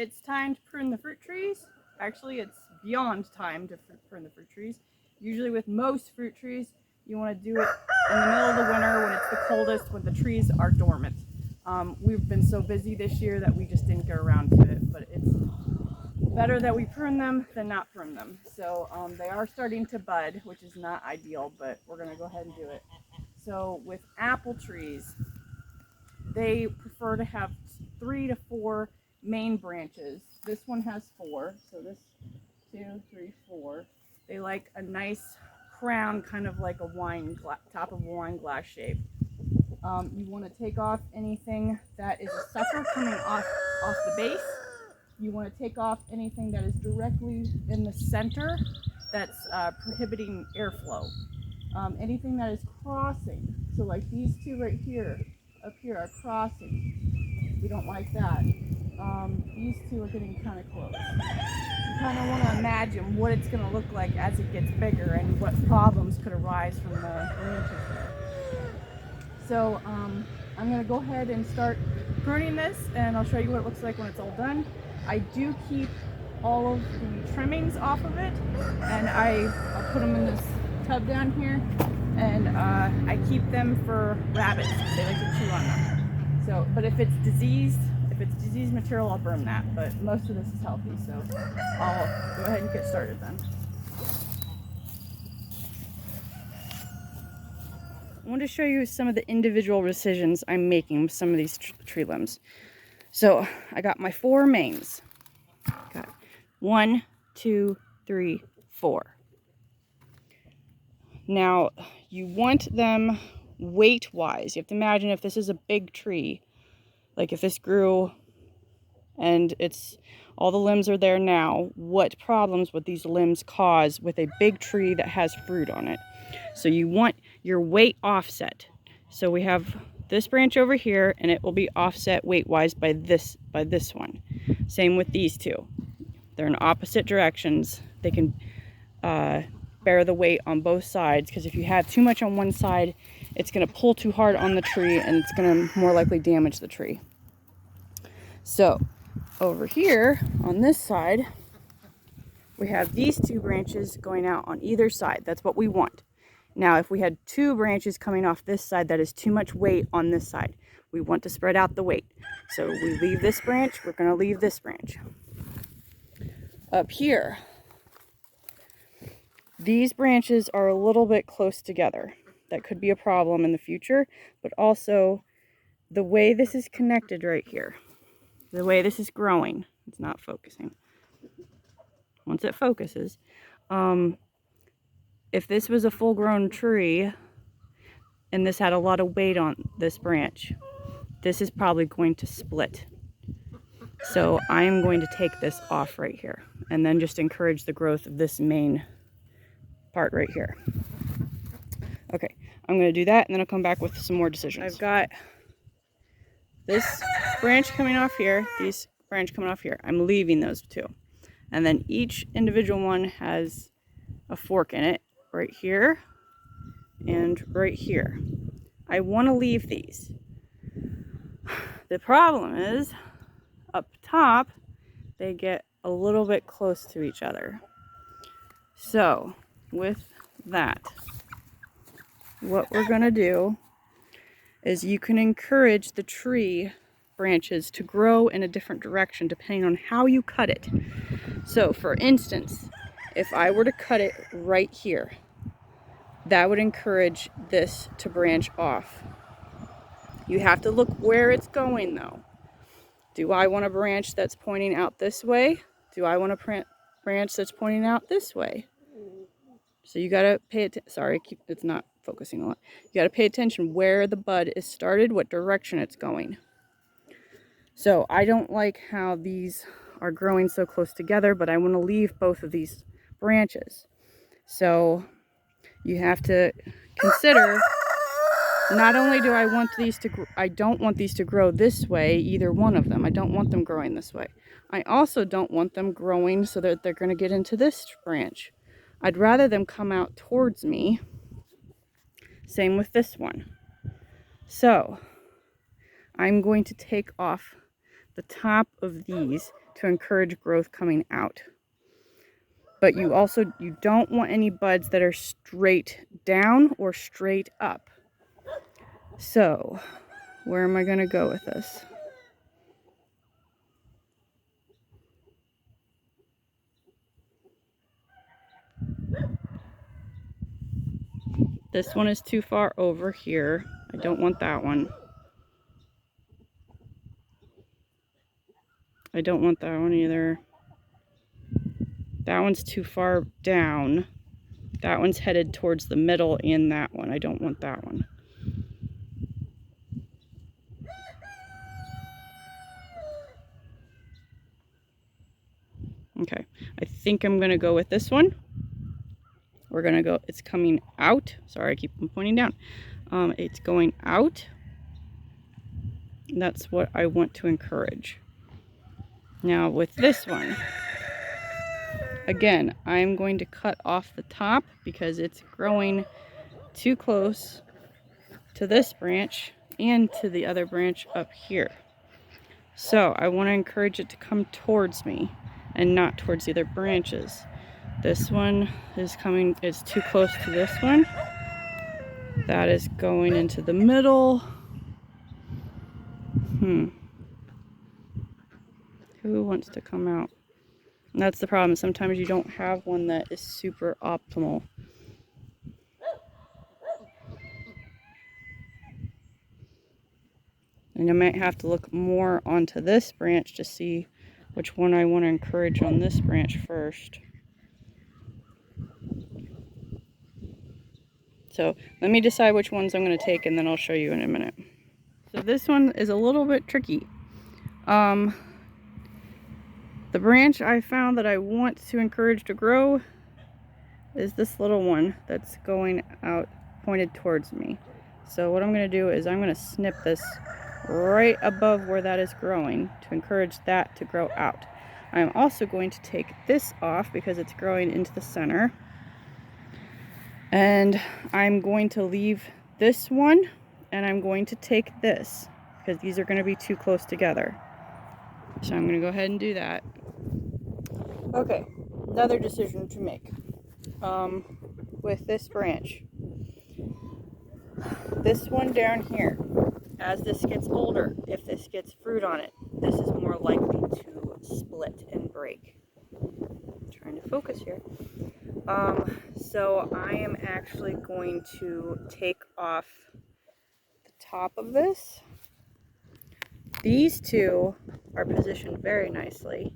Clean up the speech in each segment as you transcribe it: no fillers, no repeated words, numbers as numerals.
it's time to prune the fruit trees. Actually, it's beyond time to prune the fruit trees. Usually with most fruit trees, you want to do it in the middle of the winter when it's the coldest, when the trees are dormant. We've been so busy this year that we just didn't get around to it, but it's better that we prune them than not prune them. So they are starting to bud, which is not ideal, but we're going to go ahead and do it. So with apple trees, they prefer to have 3 to 4 main branches. This one has 4, so this 2, 3, 4. They like a nice crown, kind of like a top of a wine glass shape. You want to take off anything that is a sucker coming off the base. You want to take off anything that is directly in the center that's prohibiting airflow. Anything that is crossing, so like these two right here, up here are crossing. We don't like that. These two are getting kind of close. You kind of want to imagine what it's going to look like as it gets bigger and what problems could arise from the branches there. So I'm going to go ahead and start pruning this, and I'll show you what it looks like when it's all done. I do keep all of the trimmings off of it, and I'll put them in this tub down here, and I keep them for rabbits. They like to chew on them. So, but if it's diseased material, I'll burn that. But most of this is healthy, so I'll go ahead and get started then. I want to show you some of the individual decisions I'm making with some of these tree limbs. So I got my 4 mains. Got 1, 2, 3, 4. Now you want them weight-wise. You have to imagine if this is a big tree, like if this grew and all the limbs are there now, what problems would these limbs cause with a big tree that has fruit on it? So you want your weight offset. So we have this branch over here, and it will be offset weight-wise by this one. Same with these two. They're in opposite directions. They can bear the weight on both sides, because if you have too much on one side, it's going to pull too hard on the tree, and it's going to more likely damage the tree. So over here on this side, we have these 2 branches going out on either side. That's what we want. Now, if we had 2 branches coming off this side, that is too much weight on this side. We want to spread out the weight. So we leave this branch, we're going to leave this branch. Up here, these branches are a little bit close together. That could be a problem in the future, but also the way this is connected right here, the way this is growing, it's not focusing. Once it focuses, if this was a full-grown tree and this had a lot of weight on this branch, this is probably going to split. So I am going to take this off right here and then just encourage the growth of this main part right here. Okay, I'm going to do that, and then I'll come back with some more decisions. I've got this branch coming off here, these branch coming off here. I'm leaving those 2. And then each individual one has a fork in it, right here and right here. I want to leave these. The problem is, up top, they get a little bit close to each other. So, with that, what we're going to do is you can encourage the tree branches to grow in a different direction depending on how you cut it. So, for instance, if I were to cut it right here, that would encourage this to branch off. You have to look where it's going, though. Do I want a branch that's pointing out this way? Do I want a branch that's pointing out this way? So you gotta pay attention. Sorry, it's not focusing a lot. You gotta pay attention where the bud is started, what direction it's going. So I don't like how these are growing so close together, but I want to leave both of these branches. So you have to consider, not only do I want these to, I don't want these to grow this way, either one of them. I don't want them growing this way. I also don't want them growing so that they're going to get into this branch. I'd rather them come out towards me. Same with this one. So I'm going to take off the top of these to encourage growth coming out. But you don't want any buds that are straight down or straight up. So, where am I going to go with this? This one is too far over here. I don't want that one. I don't want that one either. That one's too far down. That one's headed towards the middle in that one. I don't want that one. Okay, I think I'm gonna go with this one. We're gonna go, it's coming out. Sorry, I keep pointing down. It's going out. That's what I want to encourage. Now with this one, again, I'm going to cut off the top because it's growing too close to this branch and to the other branch up here. So I want to encourage it to come towards me and not towards the other branches. This one is coming, it's too close to this one. That is going into the middle. Who wants to come out? And that's the problem. Sometimes you don't have one that is super optimal. And I might have to look more onto this branch to see which one I want to encourage on this branch first. So let me decide which ones I'm going to take, and then I'll show you in a minute. So this one is a little bit tricky. The branch I found that I want to encourage to grow is this little one that's going out, pointed towards me. So what I'm going to do is I'm going to snip this right above where that is growing to encourage that to grow out. I'm also going to take this off because it's growing into the center. And I'm going to leave this one, and I'm going to take this because these are going to be too close together. So I'm going to go ahead and do that. Okay, another decision to make with this branch. This one down here, as this gets older, if this gets fruit on it, this is more likely to split and break. I'm trying to focus here. So I am actually going to take off the top of this. These two are positioned very nicely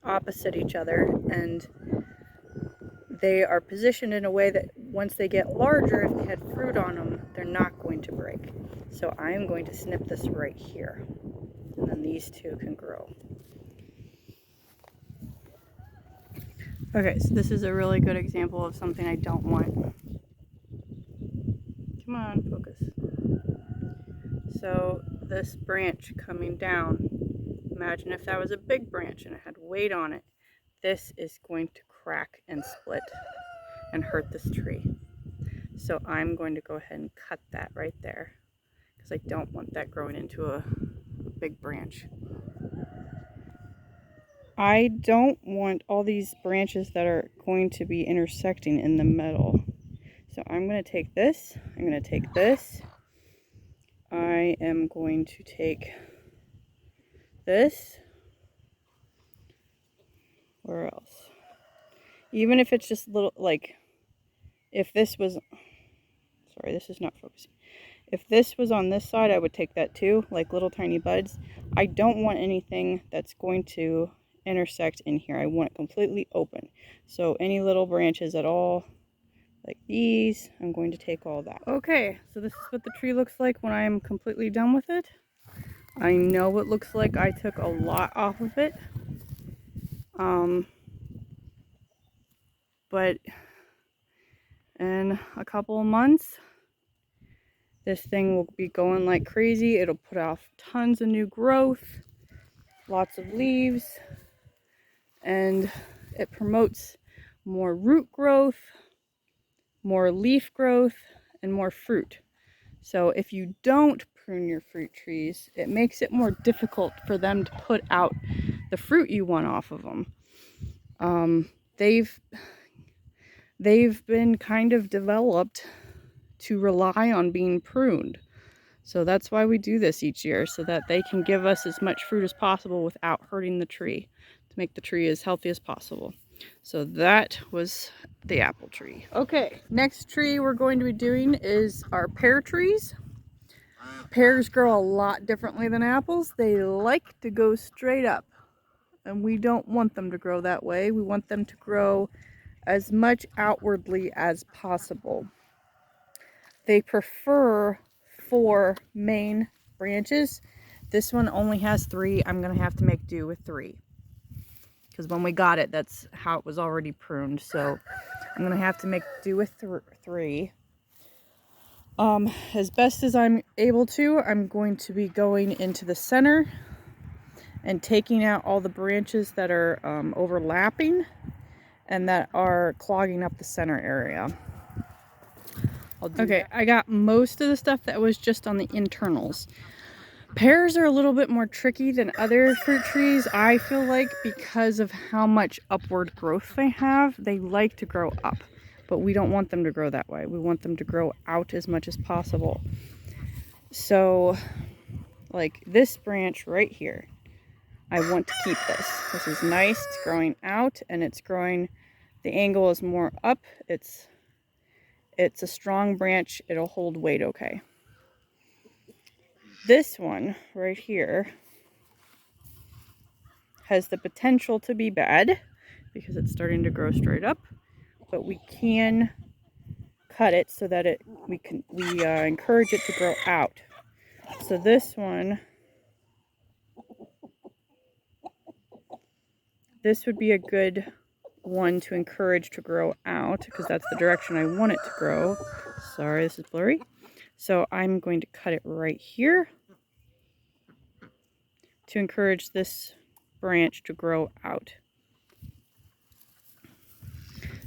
opposite each other, and they are positioned in a way that once they get larger, if they had fruit on them, they're not going to break. So I am going to snip this right here, and then these two can grow. Okay, so this is a really good example of something I don't want. Come on, focus. So this branch coming down, imagine if that was a big branch and it had weight on it. This is going to crack and split and hurt this tree. So I'm going to go ahead and cut that right there because I don't want that growing into a big branch. I don't want all these branches that are going to be intersecting in the middle. So I'm going to take this, I'm going to take this, I am going to take this. Where else? Even if it's just little, like, if this was, sorry, this is not focusing. If this was on this side, I would take that too, like little tiny buds. I don't want anything that's going to intersect in here. I want it completely open. So any little branches at all, like these, I'm going to take all that. Okay, so this is what the tree looks like when I am completely done with it. I know it looks like I took a lot off of it. But in a couple of months, this thing will be going like crazy. It'll put off tons of new growth, lots of leaves, and it promotes more root growth, more leaf growth, and more fruit. So if you don't prune your fruit trees, it makes it more difficult for them to put out the fruit you want off of them. They've been kind of developed to rely on being pruned. So that's why we do this each year, so that they can give us as much fruit as possible without hurting the tree, to make the tree as healthy as possible. So that was the apple tree. Okay, next tree we're going to be doing is our pear trees. Pears grow a lot differently than apples. They like to go straight up, and we don't want them to grow that way. We want them to grow as much outwardly as possible. They prefer 4 main branches. This one only has 3. I'm gonna have to make do with 3, because when we got it, that's how it was already pruned. So I'm gonna have to make do with 3. As best as I'm able to, I'm going to be going into the center and taking out all the branches that are overlapping and that are clogging up the center area. Okay, I got most of the stuff that was just on the internals. Pears are a little bit more tricky than other fruit trees, I feel like, because of how much upward growth they have. They like to grow up, but we don't want them to grow that way. We want them to grow out as much as possible. So, like this branch right here, I want to keep this. This is nice, it's growing out, and it's growing, the angle is more up. It's a strong branch, it'll hold weight okay. This one right here has the potential to be bad because it's starting to grow straight up, but we can cut it so that we encourage it to grow out. So this one, this would be a good one to encourage to grow out, because that's the direction I want it to grow. Sorry, this is blurry. So I'm going to cut it right here to encourage this branch to grow out.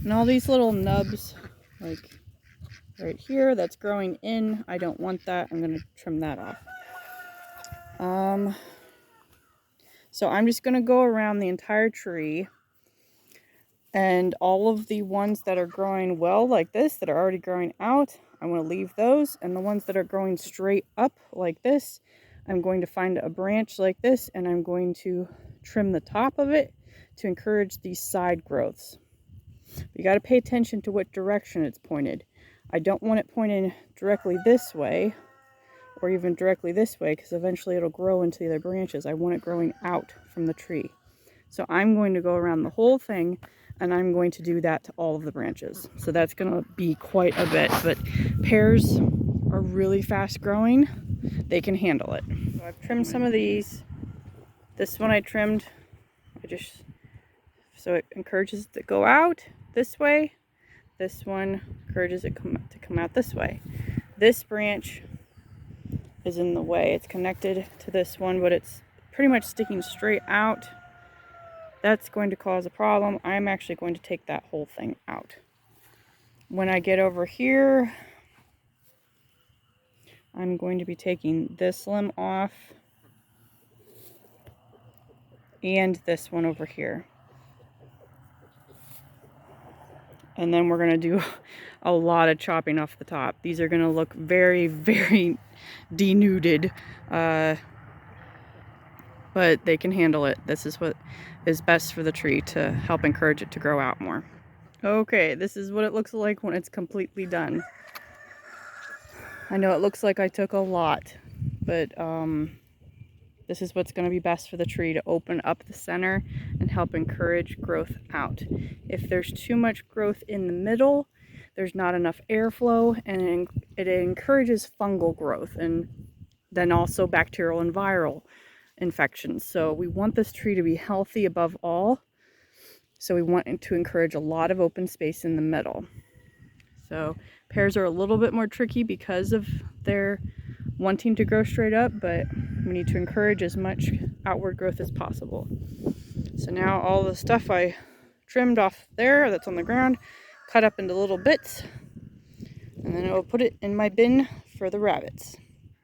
And all these little nubs, like right here, that's growing in, I don't want that. I'm going to trim that off. So I'm just going to go around the entire tree, and all of the ones that are growing well like this, that are already growing out, I want to leave those. And the ones that are growing straight up like this, I'm going to find a branch like this, and I'm going to trim the top of it to encourage these side growths. You got to pay attention to what direction it's pointed. I don't want it pointed directly this way, or even directly this way, because eventually it'll grow into the other branches. I want it growing out from the tree. So I'm going to go around the whole thing, and I'm going to do that to all of the branches. So that's going to be quite a bit, but pears are really fast growing. They can handle it. So I've trimmed some of these. This one I trimmed, so it encourages it to go out this way. This one encourages it to come out this way. This branch is in the way. It's connected to this one, but it's pretty much sticking straight out. That's going to cause a problem. I'm actually going to take that whole thing out. When I get over here, I'm going to be taking this limb off and this one over here. And then we're going to do a lot of chopping off the top. These are going to look very, very denuded, but they can handle it. This is what is best for the tree to help encourage it to grow out more. Okay, this is what it looks like when it's completely done. I know it looks like I took a lot, but this is what's going to be best for the tree to open up the center and help encourage growth out. If there's too much growth in the middle, there's not enough airflow, and it encourages fungal growth and then also bacterial and viral infections. So we want this tree to be healthy above all. So we want it to encourage a lot of open space in the middle. So pears are a little bit more tricky because of their wanting to grow straight up, but we need to encourage as much outward growth as possible. So now all the stuff I trimmed off there that's on the ground, cut up into little bits, and then I will put it in my bin for the rabbits.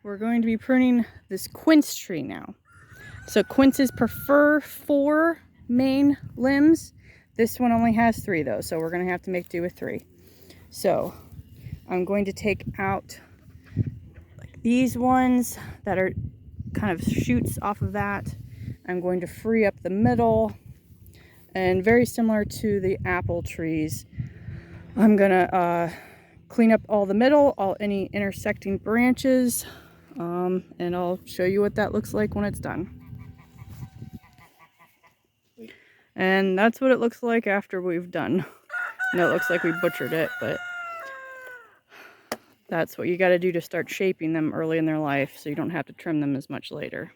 We're going to be pruning this quince tree now. So quinces prefer 4 main limbs. This one only has 3 though, so we're going to have to make do with 3. So I'm going to take out like these ones that are kind of shoots off of that. I'm going to free up the middle, and very similar to the apple trees, I'm gonna clean up all the middle, any intersecting branches, and I'll show you what that looks like when it's done. And that's what it looks like after we've done. And it looks like we butchered it, but that's what you got to do to start shaping them early in their life, so you don't have to trim them as much later.